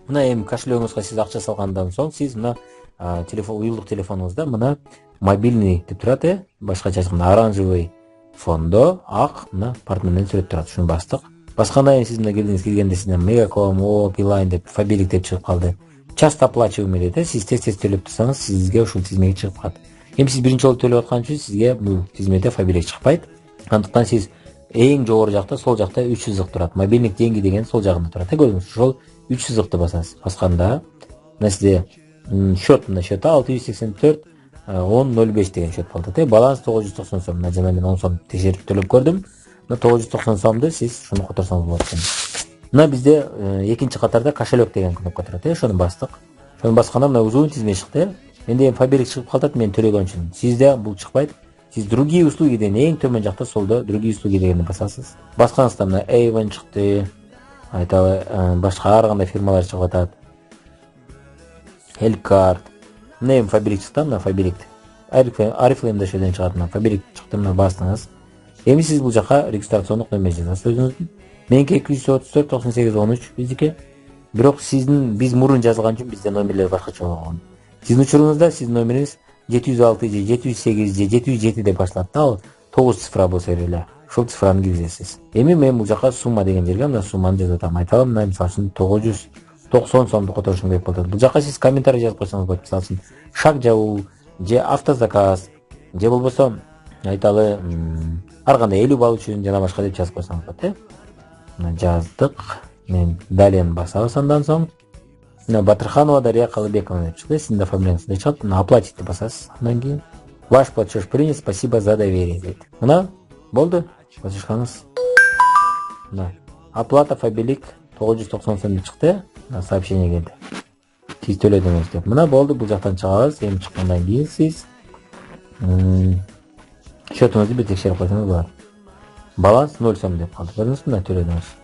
Мына эми кошелегиңизге сиз акча салгандан соң сиз мына телефон, уюлдук телефонуңузда мына мобильный деп турат, башкача айтканда оранжевый фондо ак мына портмонден сүрөт турат. Ушуну бастык. Баскандан кийин сиз мына киргенде сизден Мегаком, Билайн деп, Фаберлик деп чыгып калды. Часто оплачиваемый дейт, сиз тез төлөп турсаңыз, сизге ушул тизмеге чыгып калат. Эми сиз биринчи жолу төлөп аткан үчүн сизге бул тизмеде Фаберлик чыкпайт. Андыктан сиз эң жогору жакта, сол жакта 3 сызык турат. Мобильник деньги деген сол жагында турат. Көрдүңүз, ошол 3 сызыкты басасыз. Басканда мына сизде счет, мына счета 684 10.05 деген счет болду. Баланс 990 сом. Мына жана мен 10 сом текшерип төлөп көрдүм. Мына 990 сомду сиз шуну которсоңуз болот экен. Мына бизде экинчи катарда кошелек деген кнопка турат. Ошону бастык. Ошону басканда мына узун тизме чыкты. Менде Фаберлик чыгып калат, мен төлөгөн үчүн. Сизде бул чыкпайт. Сиз другие услуги деген эң төмөн жакта солдо другие услуги дегенди басасыз. Баскаңызда мына Avon чыкты. Айталы башка ар кандай фирмалар чыгып атат. Элкарт. Мына Фаберлик чыкты, мына Фаберлик. Арифлеймде шеден чыгат, мына Фаберлик чыкты, мына бастыңыз. Эми сиз бул жака регистрациондук номер жазасыз өзүңүздүн. Меники 234 98 13 биздики. Бирок биз мурун жазылган үчүн бизде номерлер башкача болгон. Сиздин учуруңузда сиздин номериңиз 706 же 708 же 707 деп башталат. Ал 9 цифра болсо эле. Ошол цифраны киргизесиз. Эми мен бул жака сумма деген жерге мына сумманы жазып атам. Айталым, мына мисалы үчүн 990 сомду которушум керек болот. Бул жака сиз комментарий жазып койсоңуз болот. Мисалы үчүн шаг жабуу же автозаказ же болбосо айталы ар кандай 50 балл үчүн жана башка деп жазып койсоңуз болот. Мына жаздык. Мен дален басабыз андан соң. Мына Батырханова Дарья Калыбековна деп чыкты. Сиздин фамилияңызды чыгат. Мына оплатить деп басасыз. Андан кийин ваш платеж принят, спасибо за доверие дейт. Мына болду. Платежкаңыз. Мына оплата Фаберлик 990 сом деп чыкты. Мына сообщение келди. Сиз төлөдүңүз деп. Мына болду, бул жактан чыгабыз. Эми чыккандан кийин сиз счетуңузду бир текшерип койсоңуз болот. Баланс 0 сом деп калды. Көрдүңүзбү? Мына төлөдүңүз.